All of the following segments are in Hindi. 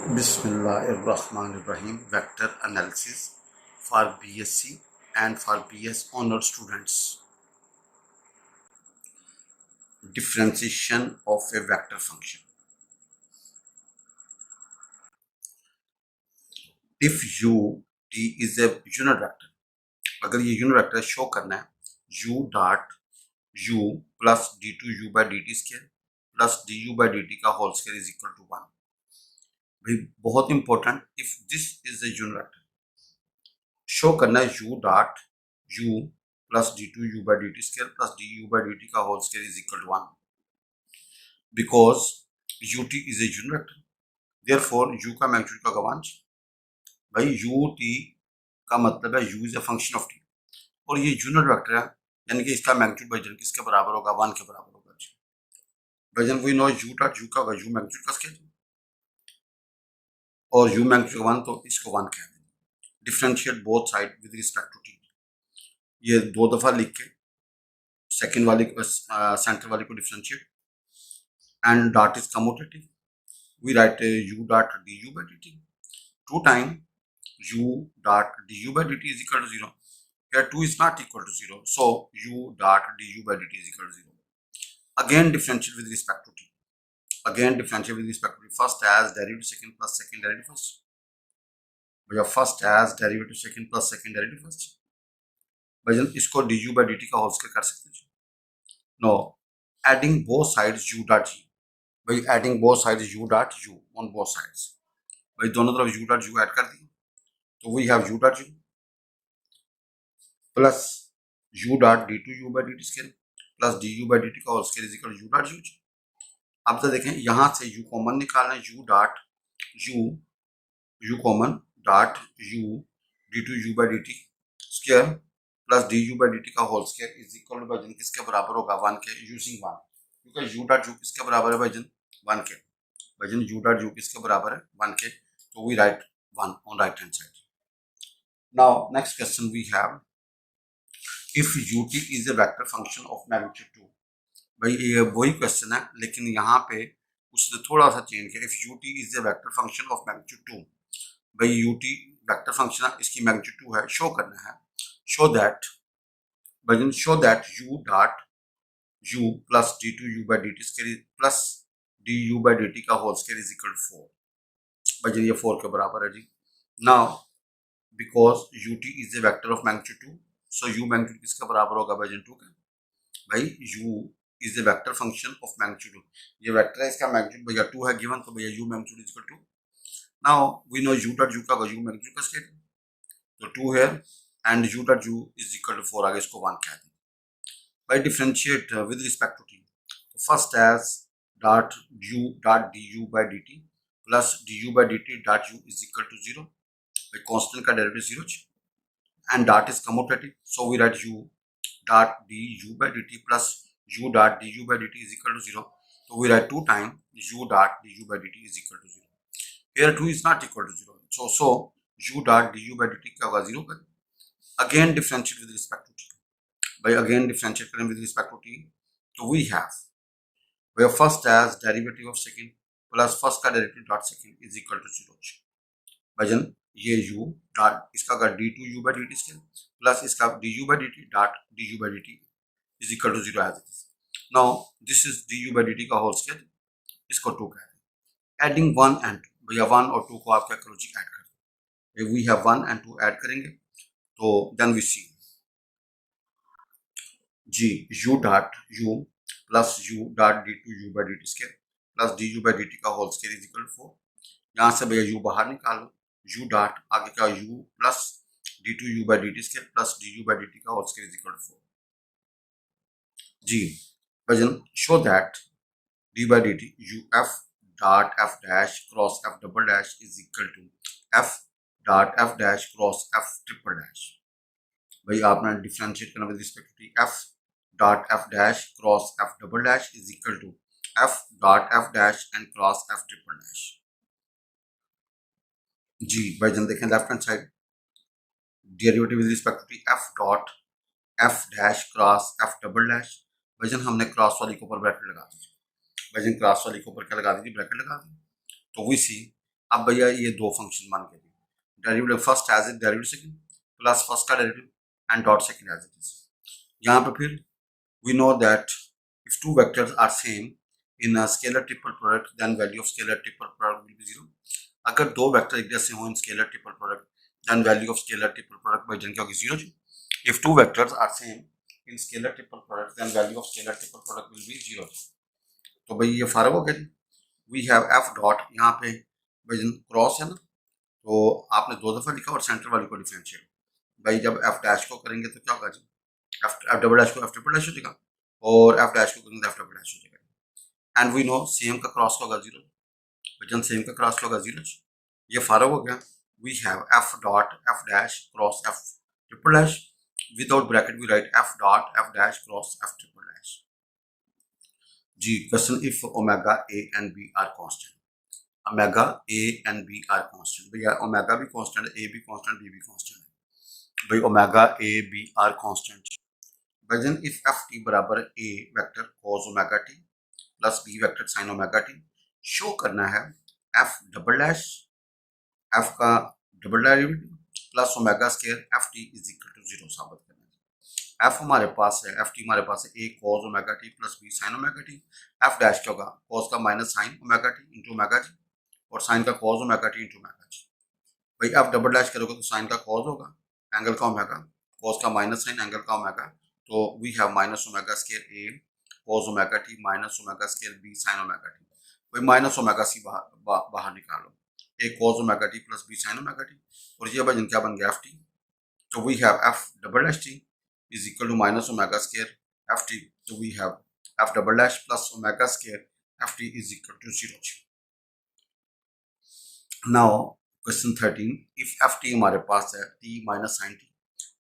Bismillahirrahmanirrahim. Vector analysis for BSc and for BS honor students. Differentiation of a vector function. If u t is a unit vector, अगर ये unit vector शो करना है u dot u plus d2u by dt square plus du by dt का whole square is equal to 1. भाई बहुत important, if this is the unit vector show करना है u dot u plus d2u by dt square plus du by dt का whole square is equal to 1 because ut is a unit vector, therefore u का मैग्नीट्यूड का गवांश. भाई ut का मतलब है u is a function of t और ये यूनिट वेक्टर है, यानी कि इसका मैग्नीट्यूड भाईजान किसके बराबर होगा? 1 के बराबर होगा. भाईजान we know u dot u का होगा u मैग्नीट्यूड का स्केल और u मैग्नीट्यूड 1, तो इसको 1 कह देंगे. Differentiate both side with respect to t. ये 2 दफा लिख के सेकंड वाली सेंटर वाली को differentiate and dot is commutative. We write u dot du by dt. 2 times u dot du by dt is equal to 0. Here 2 is not equal to 0. So u dot du by dt is equal to 0. Again differentiate with respect to t. Again differentiate with respect to t. First as derivative second plus second derivative first. भैया first as derivative second plus second derivative first. भैया इसको du by dt का होल स्क्वायर कर सकते हैं. No, adding both sides u dot g. भाई adding both sides u dot u on both sides. भाई दोनों तरफ u डॉट u ऐड कर दी तो we have u dot u plus u dot d2u by dt square plus du by dt का whole square is equal u dot u. अब तो देखें यहां से u कॉमन निकालना है, u dot u common dot u d2u by dt square plus du by dt का whole square is equal to भाईजान किसके बराबर होगा? 1 के, यूजिंग 1, क्योंकि u डॉट u किसके बराबर है भाईजान? 1 के. भाईजान u डॉट u किसके बराबर है? 1 के, तो we write 1 on right hand side. Now next question we have, if ut is a vector function of magnitude 2. भाई ये वही क्वेश्चन है लेकिन यहाँ पे उसने थोड़ा सा चेंज किया. If ut is a vector function of magnitude 2. भाई ut वेक्टर फंक्शन है, इसकी मैग्नीट्यूड 2 है, शो करना है. शो दैट भाईजान show that u dot u plus d2u by dt square plus du by dt का whole square is equal to 4. भाईजान ये 4 के बराबर है जी. Now because ut is a vector of magnitude 2, so u magnitude किसके बराबर होगा भाईजान? 2 का. भाई u is a vector function of magnitude 2. ये वेक्टर है, इसका मैग्नीट्यूड भैया 2 है गिवन, तो भैया u magnitude is equal to. Now we know u dot u का u मैग्नीट्यूड का स्केल, तो 2 है and u dot u is equal to 4, आगे इसको 1 कह दें. भाई differentiate with respect to t. First as dot u dot du by dt plus du by dt dot u is equal to 0. भाई कांस्टेंट का derivative 0 and dot is commutative, so we write u dot du by dt plus u dot du by dt is equal to 0. So we write 2 times u dot du by dt is equal to 0. Here 2 is not equal to 0, so u dot du by dt क्या होगा? 0 का. Again differentiate with respect to t. By again differentiate करें with respect to t, so we have where first as derivative of second plus first का derivative dot second is equal to 0. भाईजान ये u डॉट इसका अगर d2u by dt square plus इसका du by dt dot du by dt is equal to 0 as it is. Now this is du by dt का होल स्क्वायर, इसको 2 कह दें. एडिंग 1 एंड 2, भैया 1 और 2 को आप क्या करो जी? ऐड कर दो. वी हैव 1 एंड 2 ऐड करेंगे तो देन वी सी जी u dot u plus u dot d2u by dt square plus du by dt का whole square is equal to 4. यहाँ से भैया u बाहर निकालो, u डॉट आगे का u plus d2u by dt square plus du by dt का whole square is equal to 4. जी भजन show that d by dt u f dot f dash cross f double dash is equal to f dot f dash cross f triple dash. भाई आपने डिफरेंशिएट करना with respect to f dot f dash cross f double dash is equal to f dot f dash and cross f triple dash. जी भाईजान देखें left hand side derivative with respect to f dot f dash cross f double dash. भाईजान हमने क्रॉस वाली के ऊपर ब्रैकेट लगा दी. भाईजान क्रॉस वाली के ऊपर क्या लगा दीजिए? ब्रैकेट लगा दी. तो वी सी अब भैया ये दो फंक्शन मान के derivative first as it, derivative second plus first का derivative and dot second as it is. यहाँ पे फिर we know that if two vectors are same in a scalar triple product then value of scalar triple product will be zero. अगर दो वेक्टर एक जैसे हो in scalar triple product then value of scalar triple product by क्या होगी, जीरो जी। If two vectors are same in scalar triple product then value of scalar triple product will be zero. तो भाई ये फारग हो गया जी। वी हैव एफ डॉट, यहाँ पे भाई क्रॉस है ना, तो आपने दो दफा लिखा और सेंटर वाली को डिफरेंशिएट। भाई जब एफ डैश को करेंगे तो क्या होगा जी, एफ डबल डैश को एफ ट्रिपल डैश हो जाएगा और एफ डैश को करेंगे तो एफ डबल डैश हो जाएगा। एंड वी नो सेम का क्रॉस होगा जीरो, वजन सेम का क्रॉस होगा जीरो। ये फारग हो गया। We have F dot F dash cross F triple dash, without bracket we write F dot F dash cross F triple dash जी। Question if omega A and B are constant, omega A and B are constant. भैया ओमेगा भी कांस्टेंट है, ए भी कांस्टेंट, बी भी कांस्टेंट है। भाई omega a b are constant. वजन इफ एफ टी बराबर a vector cos omega t plus b vector sine omega t, show करना है एफ डबल डैश, एफ का double derivative plus omega square F T is equal to zero साबित करना है। एफ हमारे पास है, एफ टी हमारे पास है a cos omega t plus b sine omega t. F dash क्या होगा, कॉस का minus sine omega t into omega जी और साइन का cos omega t into omega जी। भाई एफ डबल डैश करोगे तो साइन का कॉस होगा, एंगल का ओमेगा, कॉस का माइनस साइन, एंगल का ओमेगा। तो we have minus omega square a cos omega t minus omega square b sine omega t. भाई माइनस ओमेगा सी बाहर निकालो, a cos omega t plus b sine omega t और ये वजन क्या बन गया एफ टी। तो we have f double dash T is equal to minus omega square F t. तो we have f double dash plus omega square F T is equal to zero. Now question 13, if F T हमारे पास है T minus sine T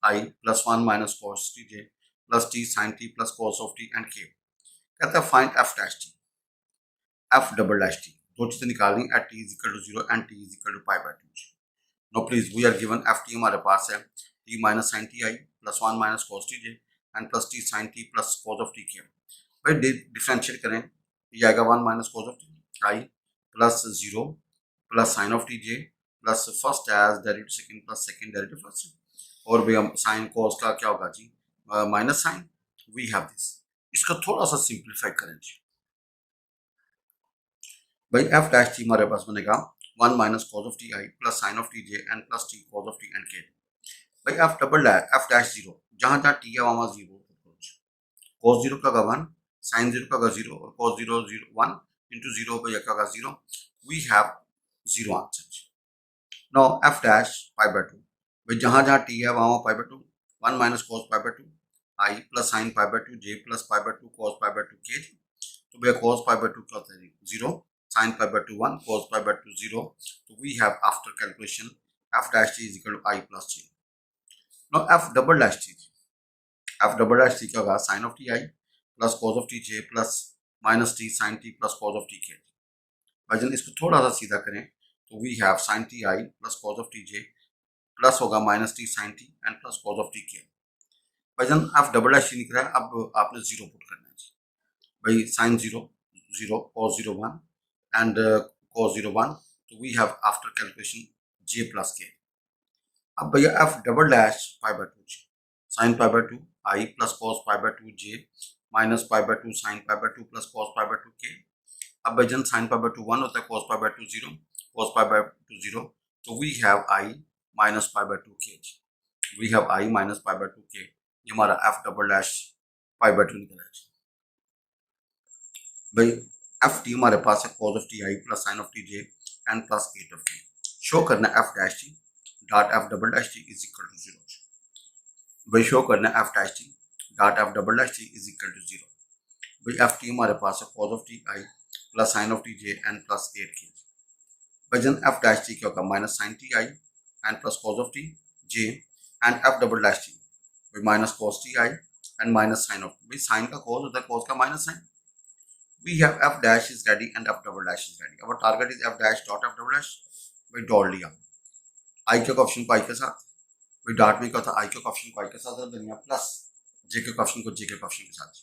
I plus one minus cos T J plus T sine T plus cos of T and K. कहता है find F dash T, F double dash T, दो चीजें निकालनी at T is equal to zero and T is equal to pi by two. No please we are given F T हमारे पास है T minus sine T I plus one minus cos T J and plus T sine T plus cos of T के। भाई डिफरेंशिएट करें, ये आएगा one minus cos of T I plus zero plus sine of T J plus first as derivative second plus second derivative first. और भी हम साइन कॉस का क्या होगा जी, minus sine. We have this, इसका थोड़ा सा सिंप्लीफाई करें जी। भाई एफ डैश टी हमारे पास बनेगा one minus cos of T I plus sine of T J and plus T cos of T and K. भाई F double F dash zero, जहां जहां टी है वहां जीरो, कॉस जीरो का वन, साइन जीरो का जीरो और cos zero zero one into zero भैया का zero. We have zero answer. Now F dash pi by two, भाई जहां जहां टी है वहां पाई by two, one minus cos pi by two i plus sign pi by two J plus pi by to cos pi by two के। तो भैया कॉस पाई बाय टू क्या होता है zero, sine pi by two one, cos pi by two zero. तो we have after calculation f dash T is equal to i plus j. Now f double dash T, F double dash T क्या होगा, sine of T I plus cos of T J plus minus t sine T plus cos of T k. वजन इसको थोड़ा सा सीधा करें तो we have sine T I plus cos of T J plus होगा minus t sine t and plus cos of T k. वजन एफ डबल डैश टी निकला है, अब आपने जीरो पुट करना है भाई, sine zero zero cos zero one and cos zero one. तो we have after calculation j plus k. अब भैया f double dash pi by two जी, sine pi by two i plus cos pi by two j minus pi by two sine pi by two plus cos pi by two k. अब भाई जन sine pi by two one होता है, cos pi by two zero, cos pi by two zero. तो we have i minus pi by two k, we have i minus pi by two k. ये हमारा f double dash pi by two निकला है भाई। एफ टी हमारे पास है cos of T I plus sine of T J and plus at of k. Show करना f dash T dot F double dash T is equal to zero. भाई शो करना f dash T dot F double dash T is equal to zero. भाई एफ टी हमारे पास है cos of T I plus sine of T J and plus at K. वजन एफ डैश टी क्या होगा, minus sine T I and plus cos of T J and F double dash T minus cos T I and minus sine of, भाई साइन का कॉस होता है, कॉस का minus sine. We have F dash is ready and F double dash is ready. Our target is F dash dot F double dash. भाई डॉट लिया आई के ऑप्शन को आई के साथ, भाई डॉट में क्या होता है, आई के ऑप्शन को आई के साथ रख देंगे प्लस जे के ऑप्शन को जे के ऑप्शन के साथ।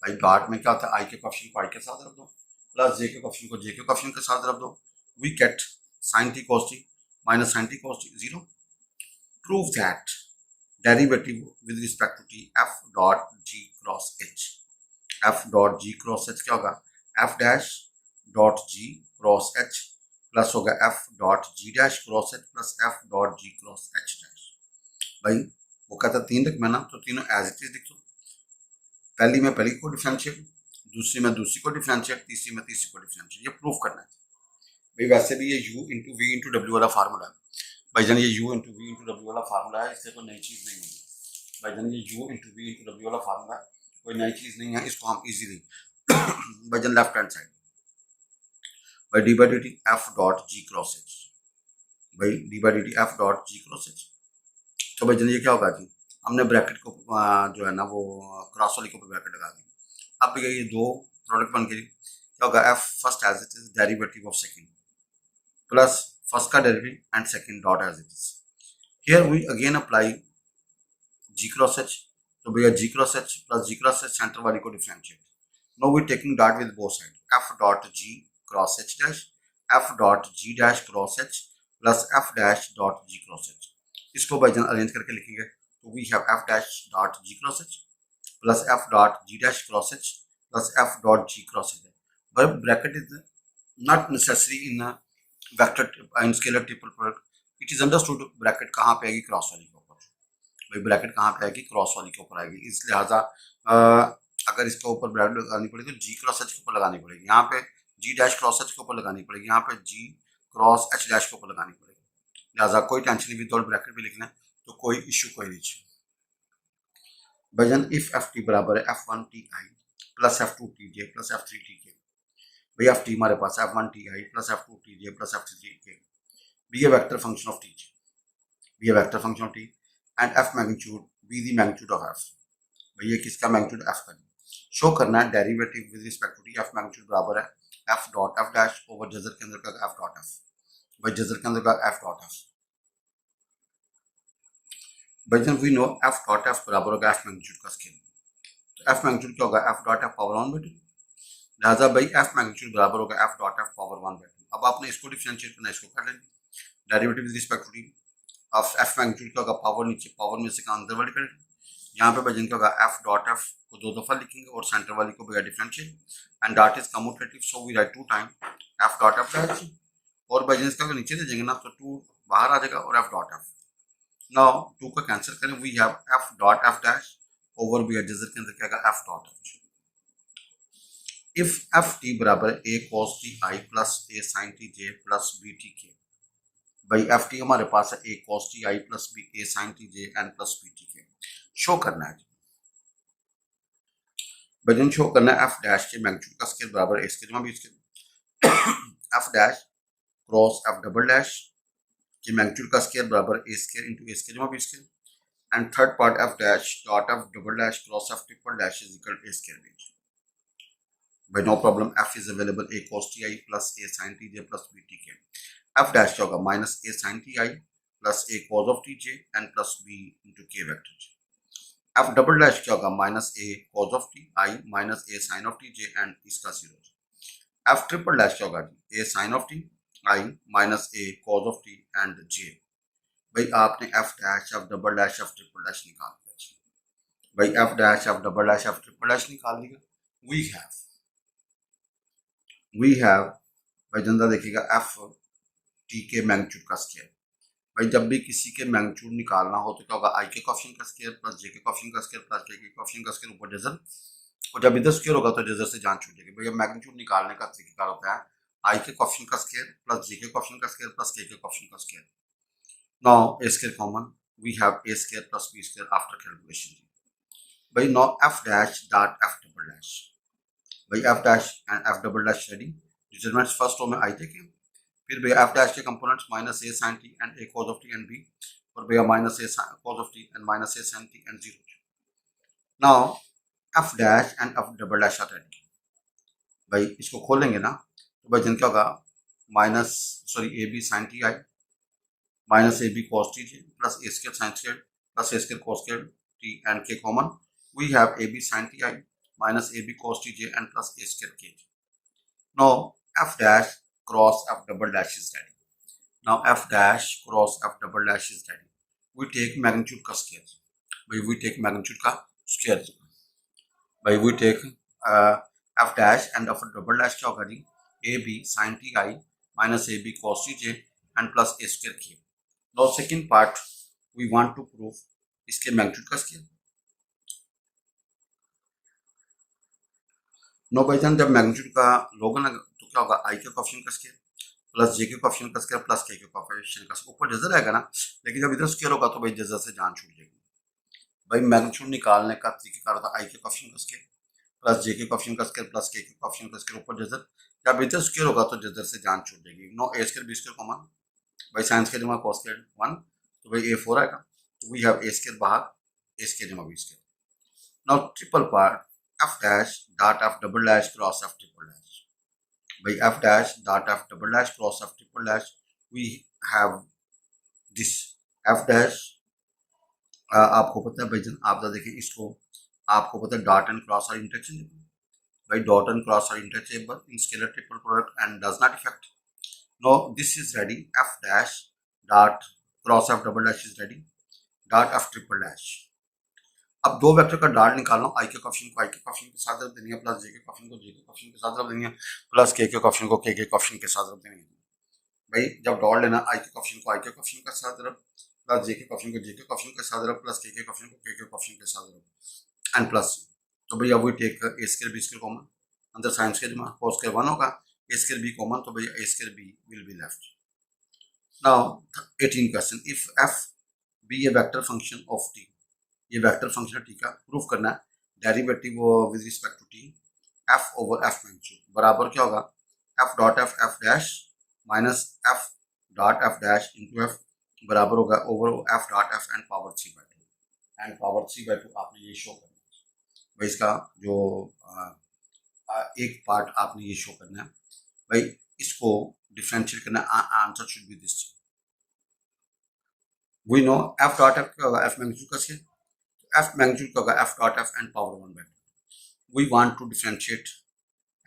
भाई डॉट में क्या होता है, आई के ऑप्शन को आई के साथ रख दो प्लस जे के ऑप्शन को जे के ऑप्शन के साथ रख दो। We get sin t cos t minus sin t cos t 0. Prove that derivative with respect to t f dot g cross h. f dot g cross h क्या होगा? f dash dot g cross h plus होगा f dot g dash cross h plus f dot g cross h dash. भाई वो कहता 3 लिख मैं ना, तो तीनों एज इट इज लिख दो. पहली में पहली को डिफरेंशिएट, दूसरी में दूसरी को डिफरेंशिएट, तीसरी में तीसरी को डिफरेंशिएट. ये प्रूफ करना है भाई. वैसे भी ये u into V into W वाला फार्मूला है भाईजान. ये u into V into W वाला फार्मूला है, इससे कोई नई चीज़ नहीं होगी भाईजान. ये u into V into W वाला फार्मूला है, कोई नई चीज़ नहीं है. इसको हम इजीली भाईजान लेफ्ट हैंड साइड भाई d by d t f dot ji cross h, भाई d by d t f dot ji cross h. तो भाईजान ये क्या होगा जी, हमने ब्रैकेट को जो है ना वो क्रॉस वाली के ऊपर ब्रैकेट लगा दी. अब भी ये दो प्रोडक्ट बन गई. क्या होगा? F first as it is derivative of second plus first का derivative and second dot as it is. Here we again apply g cross h. तो भैया g cross H plus g cross h center वाली को differentiate. No we taking dot with both side. F dot ji cross h dash f dot ji dash cross H plus F dash dot ji cross h. इसको भाईजान अरेंज करके लिखेंगे. तो we have F dash dot ji cross H plus F dot ji dash cross H plus F dot ji cross H. but bracket is not necessary in a vector in scalar triple product. It is understood bracket कहाँ पे आएगी? क्रॉस वाली के ऊपर. भाई ब्रैकेट कहाँ पे आएगी? क्रॉस वाली के ऊपर आएगी. इस लिहाजा अगर इसके ऊपर ब्रैकेट लगानी पड़ेगी तो जी क्रॉस एच के ऊपर लगानी पड़ेगी. यहाँ पे जी डैश क्रॉस एच के ऊपर लगानी पड़ेगी. यहाँ पे जी क्रॉस एच डैश के ऊपर लगानी पड़ेगी. लिहाजा कोई टेंशन नहीं, विदाउट ब्रैकेट भी लिखना है तो कोई इश्यू कोई नहीं. भाईजान इफ एफ टी बराबर है एफ वन टी आई प्लस एफ टू टी जे plus f three t k. भैया एफ टी हमारे पास f one t I plus f two t J plus f three t k. Be a vector function of T j, be a vector function of T and f magnitude be the magnitude of f. भैया किसका मैग्नीट्यूड? एफ का. शो करना है derivative with respect to t. F magnitude बराबर है F dot F dash over Jhajjar के अंदर का एफ डॉट एफ. भाई जजर के अंदर का एफ डॉट एफ. भाई we know F dot F बराबर होगा एफ मैग्नीट्यूड का स्केल. तो एफ मैग्नीट्यूड क्या होगा? F dot F power one by two. लिहाजा भाई एफ मैग्नीट्यूड बराबर होगा F dot F power one by two. अब आपने इसको डिफरेंशिएट करना है, इसको कर लेंगे. Derivative with respect to T of F magnitude क्या होगा? पावर नीचे, पावर में से का अंदर वाली करेंगे. यहाँ पे भाई क्या होगा? एफ डॉट एफ को दो दफा लिखेंगे और सेंटर वाली को भैया differentiate and dot is commutative so we write two time F dot F dash. और भाई इसका नीचे दे देंगे ना तो टू बाहर आ जाएगा और f dot f. Now two को कैंसिल करें, we have F dot F dash over भैया जजर के अंदर क्या होगा? F dot f. If F t बराबर a cos T I plus a sine t J plus b t के. भाई एफ टी हमारे पास है a cos T I plus b a sine t J and plus b t k. Show करना है भाई, शो करना है एफ डैश के मैग्नीट्यूड का स्केल बराबर ए स्केल में b scale. F dash cross f double dash के मैग्नीट्यूड का स्केल बराबर a scale into a scale में b scale. And third part f dash dot F double dash cross F triple dash is equal to a scale b. By no problem, f is available a cos ti plus a sin tj plus b tk. f dash क्या होगा? Minus a sin ti plus a cos of tj and plus b into k vector. f double dash क्या होगा? Minus a cos of ti minus a sin of tj and इसका जीरो. f ट्रिपल डैश क्या होगा? a sin of ti minus a cos of t and j. भाई आपने f dash f double dash f triple dash निकाल दिया. भाई f dash f double dash f triple dash निकाल दिया. वी हैव भाई जनता देखिएगा एफ टी के मैग्नीट्यूड का स्केयर. भाई जब भी किसी के मैग्नीट्यूड निकालना हो तो क्या होगा? आई के कॉफिशिएंट का स्केयर प्लस जे के कॉफिशिएंट का स्केयर प्लस के कॉफिशिएंट का स्केयर ऊपर जजर. और जब इधर स्केयर होगा तो जजर से जान छूट जाएगी. भैया मैग्नीट्यूड निकालने का तरीका होता है आई के कॉफिशिएंट का स्केयर प्लस जे के कॉफिशिएंट का स्केयर प्लस के कॉफिशिएंट का square. Now a square common, we have a square plus b square after calculation. भाई now F dash dot F double dash. भाई f dash and F double dash ready. Determinants first row में आई देखें, फिर भैया एफ डैश के components minus a sine t and a cos of T and b, और भैया minus a cos of T and minus a sine t and zero. Now F dash and F double dash are ready. भाई इसको खोलेंगे ना तो भाई जन क्या होगा? Minus a b sine T i minus a b cos T J plus a square sine square plus a square cos square t and k common. We have a b sine T i minus ab cos tj and plus a square k. Now f dash cross f double dash is ready. Now F dash cross f double dash is ready. We take magnitude का स्क्वायर, भाई वी टेक मैग्नीट्यूड का स्क्वायर, भाई we take f dash and F double dash क्या होगा जी, a b sine T i minus a b cos T J and plus a square k. Now second part we want to prove इसके मैग्नीट्यूड का स्क्वायर। नो भाई जान, जब मैग्नीट्यूड का लोग ना तो क्या होगा, आई के कोएफिशिएंट का स्क्वायर प्लस जे के कोएफिशिएंट का स्क्वायर प्लस के कोएफिशिएंट का स्क्वायर, ऊपर जजर आएगा ना, लेकिन जब इधर स्क्वायर होगा तो भाई जजर से जान छूट जाएगी। भाई मैग्नीट्यूड निकालने का तरीका होता है आई के कोएफिशिएंट का स्क्वायर प्लस जे के कोएफिशिएंट का स्क्वायर प्लस के कोएफिशिएंट का स्क्वायर, ऊपर जजर, जब इधर स्क्वायर होगा तो जजर से जान छूट जाएगी। नो ए स्क्वायर बी स्क्वायर कॉमन, भाई साइन स्क्वायर जमा कॉस स्क्वायर 1, तो भाई ए 4 आएगा, तो वी हैव ए स्क्वायर बाहर, ए स्क्वायर जमा b square. Now triple part f dash dot F double dash cross F triple dash, भाई f dash dot F double dash cross F triple dash, we have this f dash. आपको पता है भाई जन, आप देखें इसको, आपको पता है dot and cross are interchangeable, भाई dot and cross are interchangeable in scalar triple product and does not effect. No this is ready, f dash dot cross f double dash is ready, dot f triple dash. अब दो वेक्टर का डॉट निकालना, आई के कोएफिशिएंट को आई के कोएफिशिएंट के साथ रख देनी है, प्लस जे के कोएफिशिएंट को जे के कोएफिशिएंट के साथ रख देनी है, प्लस के कोएफिशिएंट को के कोएफिशिएंट के साथ रख देनी है। भाई जब डॉट लेना, आई के कोएफिशिएंट को आई के कोएफिशिएंट के साथ रख, प्लस जे के कोएफिशिएंट को जे के कोएफिशिएंट के साथ रख, प्लस के कोएफिशिएंट को के कोएफिशिएंट के साथ रख एंड प्लस। तो भैया we take A square B square common, अंदर साइन स्क्वायर जमा कोस स्क्वायर 1 होगा, ए स्क्वायर बी कॉमन, तो भैया a square b will be left. Now 18 question, if f be a vector function of t, ये वेक्टर फंक्शन है टी का, प्रूफ करना है derivative with respect to t f over F magnitude बराबर क्या होगा, F dot f f dash minus f dot F dash into f बराबर होगा over F dot F and power 3/2 and power 3/2 आपने ये शो करना है। भाई इसका जो एक पार्ट आपने ये शो करना है, भाई इसको डिफरेंशिएट करना, answer should be this. We know F dot F क्या होगा, एफ मैग्नीट्यूड का स्केल, एफ मैग्नीट्यूड का होगा F dot F and power 1/2। We want to differentiate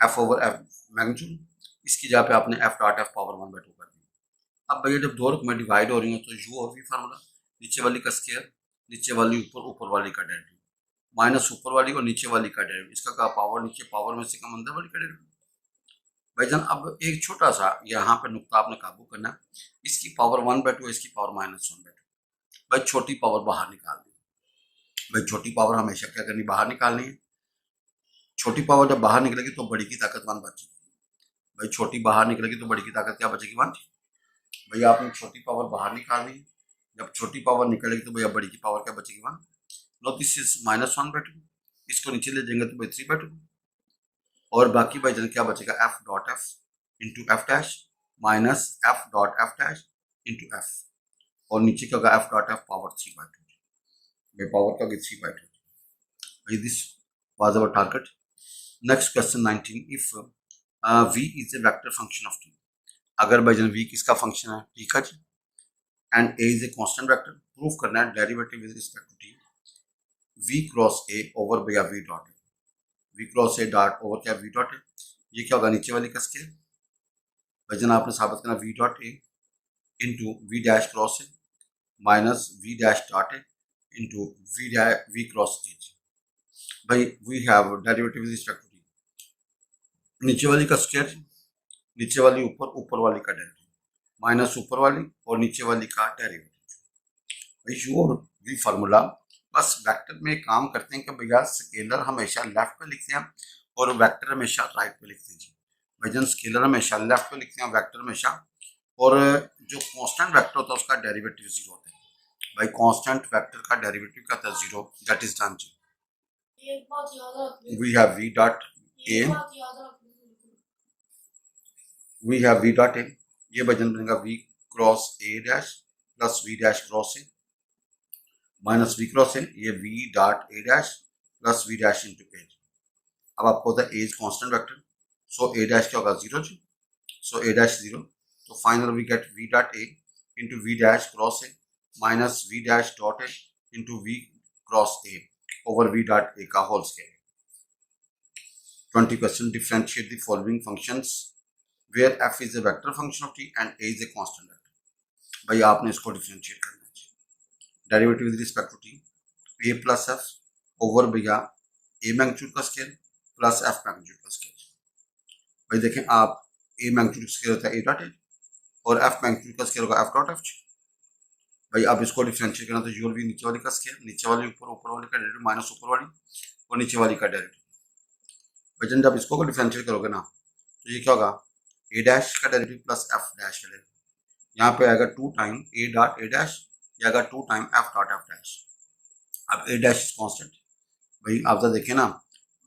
F over F magnitude, इसकी जगह पे आपने एफ डॉट एफ पावर 1/2 कर दिया। अब भैया जब दो रकमें डिवाइड हो रही हैं तो यू और वी फार्मूला, नीचे वाली का स्केयर, नीचे वाली ऊपर, ऊपर वाली का डेरिवेटिव, माइनस ऊपर वाली और नीचे वाली का डेरिवेटिव, इसका का पावर नीचे पावर में से कम अंदर वाली का डेरिवेटिव। भाईजान अब एक छोटा सा यहाँ पे नुक्ता आपने काबू करना है, इसकी पावर 1/2, इसकी पावर -1/2, भाई छोटी पावर बाहर निकालनी है। भाई छोटी पावर हमेशा क्या करनी, बाहर निकालनी है। छोटी पावर जब बाहर निकलेगी तो बड़ी की ताकत 1 बचेगी, भाई छोटी बाहर निकलेगी तो बड़ी की ताकत क्या बचेगी, 1। भैया आपने छोटी पावर बाहर निकालनी है, जब छोटी पावर निकलेगी तो भैया बड़ी की पावर क्या बचेगी, 1। नो दिस इज -1/2, इसको नीचे ले जाएंगे तो भाई 3/2, और बाकी भाईजान क्या बचेगा, F dot F into F dash minus f dot F dash into F, और नीचे क्या होगा एफ डॉट एफ पावर 3/2, भाई पावर क्या होगी 3/2। भाई this was our target. Next question 19, if v is a vector function of t, अगर भाईजान v किसका फंक्शन है, टी का जी, and a is a constant vector, proof करना है derivative with respect to t v cross a over भैया v डॉट है, v cross a dot over क्या v डॉट है, ये क्या होगा नीचे वाली का स्केल, भाईजान आपने साबित करना v dot a into v dash cross a minus v dash dot a into v cross a। भाई we have derivative with respect to T, नीचे वाली का स्क्वायर, नीचे वाली ऊपर, ऊपर वाली का डेरिवेटिव, माइनस ऊपर वाली और नीचे वाली का डेरिवेटिव। भाई यू और वी फार्मूला, बस वेक्टर में काम करते हैं कि भैया स्केलर हमेशा लेफ्ट पे लिखते हैं और वेक्टर हमेशा राइट पे लिखते हैं जी। भाईजान स्केलर हमेशा लेफ्ट पे लिखते हैं, वेक्टर हमेशा, और जो कांस्टेंट वेक्टर होता है उसका डेरिवेटिव 0 होता है। भाई कांस्टेंट वेक्टर का डेरिवेटिव क्या था, 0, दैट इज डन जी। We have v dot a, we have v dot a, ये भाईजान बनेगा v cross a dash plus v dash cross a minus v cross a, ये v dot a dash plus v dash into a। अब आपको होता है a is constant vector, so a dash क्या होगा 0 जी, सो a डैश 0, तो final we get v dot a into v dash cross a minus v dash dot a into v cross a over v dot a का whole square. 20 question, differentiate the following functions where f is a vector function of t and a is a constant vector। भाई आपने इसको डिफ्रेंशिएट करना है। Derivative with respect to T, A plus F over भैया ए मैग्नीट्यूड का स्केल प्लस एफ मैग्नीट्यूड का स्केल। भाई देखें आप, ए मैग्नीट्यूड का स्केल होता है ए डॉट ए और एफ मैग्नीट्यूड का स्केल होगा एफ डॉट एफ। भाई अब इसको डिफ्रेंशिएट करना तो यू विल बी नीचे वाली का स्केल, नीचे वाली ऊपर, ऊपर वाली का डेरिवेटिव माइनस ऊपर वाली और नीचे वाली का डेरिवेटिव। भाई जब इसको डिफ्रेंशिएट करोगे ना तो ये क्या होगा, ए डैश का डेरिवेटिव प्लस एफ डैश का डेरिवेटिव। यहाँ पे आएगा 2 time A dot A dash, ये आएगा 2 time F dot F dash. अब ए डैश इज कांस्टेंट, भाई आप जरा देखिए ना,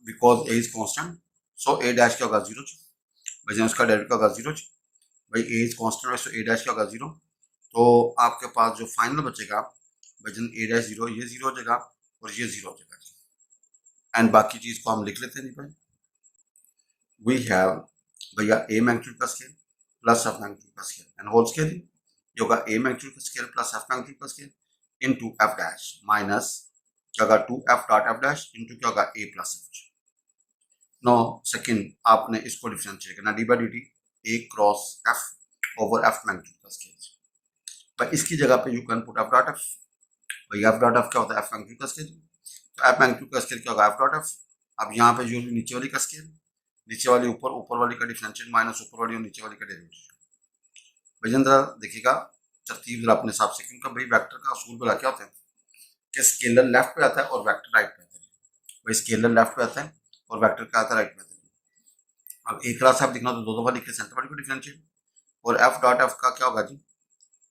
because A is constant so A dash क्या होगा 0। भाई उसका डेरिवेटिव क्या होगा 0। भाई ए इज कांस्टेंट है सो ए डैश क्या होगा 0। तो आपके पास जो फाइनल बचेगा वजन ए डैश 0, ये 0 हो जाएगा और ये 0 हो जाएगा। एंड बाकी चीज को हम लिख लेते हैं। भाई वी हैव भैया ए मैग्नीट्यूड का स्केल प्लस एफ मैग्नीट्यूड का स्केल एंड होल स्केल, ये होगा ए मैग्नीट्यूड का स्केल प्लस एफ मैग्नीट्यूड का scale into F dash minus क्या होगा 2 F dot F dash into क्या होगा ए प्लस एफ। नो सेकंड आपने इसको डिफरेंशिएट करना, D by d T A cross F over F magnitude का स्केल। भाई इसकी जगह पे you can put F dot F. भाई एफ डॉट एफ क्या होता है, एफ मैग्नीट्यूड का स्केल, तो एफ मैग्नीट्यूड का स्केल क्या होगा एफ डॉट एफ। अब यहाँ पे जो नीचे वाली का स्केल, नीचे वाली ऊपर, ऊपर वाली का डिफरेंशिएट माइनस ऊपर वाली और नीचे वाली का डेरिवेटिव। भाई जरा देखिएगा तरतीब जरा अपने हिसाब से, क्योंकि भाई वेक्टर का असूल बड़ा क्या होता है कि स्केलर लेफ्ट पे आता है और वेक्टर राइट पे आता है। भाई स्केलर लेफ्ट पे आता है और वेक्टर क्या आता है राइट पे आता है। अब एक क्लास आप दिखना तो दो दफा लिख के सेंटर वाली को डिफरेंशिएट, और एफ डॉट एफ का क्या होगा जी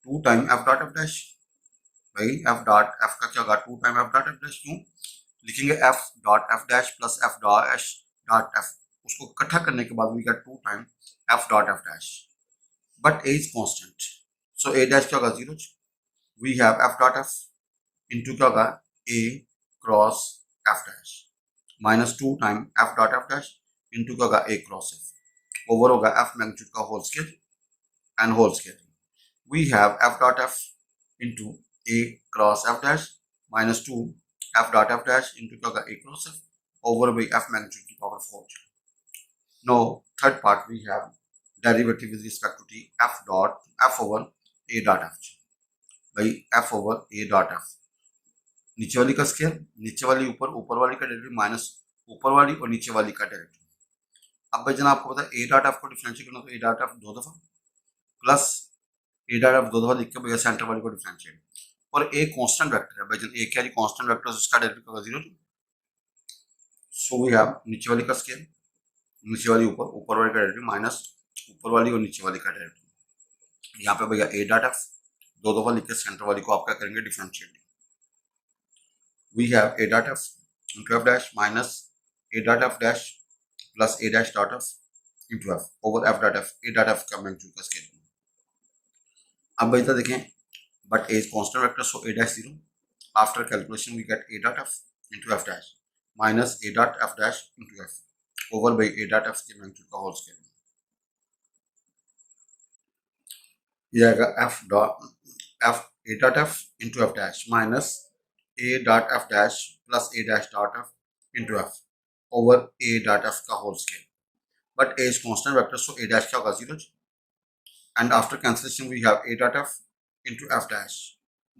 2 time F dot F dash. भाई एफ डॉट एफ का क्या होगा 2 time F dot F dash. क्यों लिखेंगे F dot F dash plus F dash dot F, उसको इकट्ठा करने के बाद we get 2 time F dot F dash, but A is constant so A dash क्या होगा 0। We have F dot F into क्या होगा A cross F dash minus 2 time F dot F dash into क्या होगा ए क्रॉस एफ ओवर होगा एफ मैग्नीट्यूड का whole scale and whole scale. We have F dot F into a cross f dash minus 2 f dot f dash into क्या होगा a cross f over by f magnitude की power 4। Now third part we have derivative with respect to t f dot f over a dot f। भाई f over a dot f नीचे वाली का स्केल, नीचे वाली ऊपर, ऊपर वाली का डेरिवेटिव माइनस ऊपर वाली और नीचे वाली का डेरिवेटिव। अब भाई जना आपको पता है a dot f को डिफरेंशिएट करना तो a dot f 2 दफा प्लस a dot f 2 दफा लिख के भैया सेंटर वाली को डिफरेंशिएट, और ए कांस्टेंट वेक्टर है भाई जब ए क्या कांस्टेंट वेक्टर है उसका डेरिवेटिव होगा 0। सो वी हैव नीचे वाली का स्केल, नीचे वाली ऊपर, ऊपर वाली का डेरिवेटिव माइनस ऊपर वाली और नीचे वाली का डेरिवेटिव। यहाँ पे भैया ए डॉट एफ 2 दफा लिख के सेंटर वाली को आप क्या करेंगे differentiate. We have A dot F into F dash minus A dot F dash plus A dash dot F into F over F dot F, A dot F का मैग्नीट्यूड का स्केल। अब भाई तो देखें but a is constant vector so a dash 0, after calculation we get a dot f into f dash minus a dot f dash into f over by a dot f के मैग्नीट्यूड का होल स्केल। ये आएगा f dot f a dot f into f dash minus a dot f dash plus a dash dot f into f over a dot f का whole scale, but a is constant vector so a dash क्या होगा 0 and after cancellation we have a dot f into f dash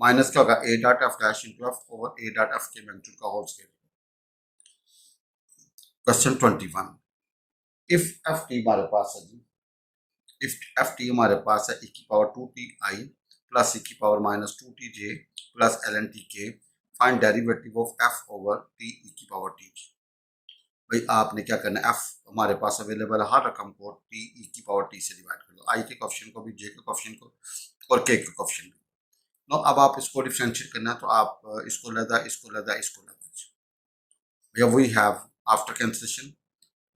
minus क्या होगा a dot f dash into f over a dot f के मैग्नीट्यूड का whole scale. Question 21, if F T हमारे पास है जी, इफ एफ टी हमारे पास है e की power 2t i plus e की power minus 2t j plus ln t k, find derivative of f over t e की पावर t। भाई आपने क्या करना है, f हमारे पास अवेलेबल है हर रकम को t e की पावर t से डिवाइड कर दो, i के कोएफिशिएंट को भी, j के कोएफिशिएंट को और k के कोएफिशिएंट को। नो अब आप इसको डिफरेंशिएट करना है तो आप इसको लदा, इसको लदा, इसको लदा। भैया we have after cancellation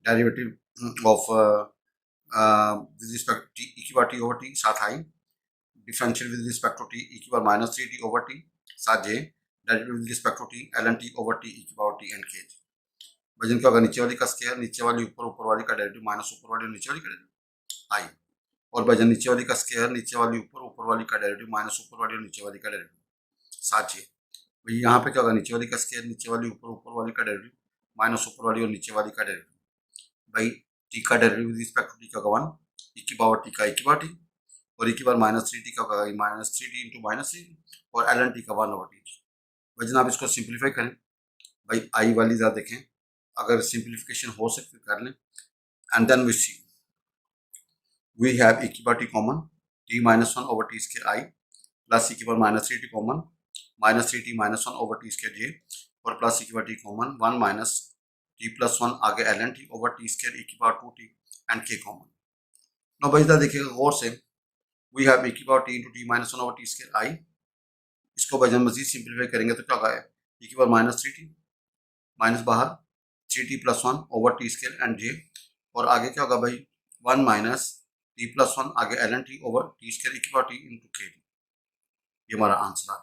derivative of with respect to t e की पावर t over t साथ i, differential with respect to t e की power minus 3t over t साथ j, derivative with respect to t ln t over t e की पावर t and k। वजन क्या होगा नीचे वाली का स्क्वायर, नीचे वाली ऊपर, ऊपर वाली का डेरिवेटिव माइनस ऊपर वाली और नीचे वाली का डेरिवेटिव i, और वजन नीचे वाली का स्क्वायर, नीचे वाली ऊपर, ऊपर वाली का डेरिवेटिव माइनस ऊपर वाली और नीचे वाली का डेरिवेटिव साथ j। भाई यहाँ पे क्या होगा नीचे वाली का स्क्वायर, नीचे वाली ऊपर, ऊपर वाली का डेरिवेटिव माइनस ऊपर वाली और नीचे वाली का डेरिवेटिव। भाई टी का derivative with respect to T का 1 e की पावर टी का e की पावर टी और e की पावर माइनस थ्री टी का होगा minus three T into minus three और एल एन टी का 1/t। भाई जनाब इसको सिंप्लीफाई करें। भाई आई वाली ज़रा देखें, अगर सिंप्लीफिकेशन हो सकती कर लें। And then we see we have e की power t common, t minus one over t square i plus e की power minus three t common, minus three t minus one over t square j और प्लस e की power t common, one minus t plus one आगे l N t over t square e की power two t and k common. No भाई जरा देखिएगा गौर से, वी हैव e की power t into t minus one over t square i. इसको भाई जब मजीद सिंप्लीफाई करेंगे तो क्या होगा, e की power minus three t minus बाहर three t plus one over t square and j और आगे क्या होगा भाई one minus t plus one आगे l N t over t square e की पावर टी इंटू के। ये हमारा आंसर आ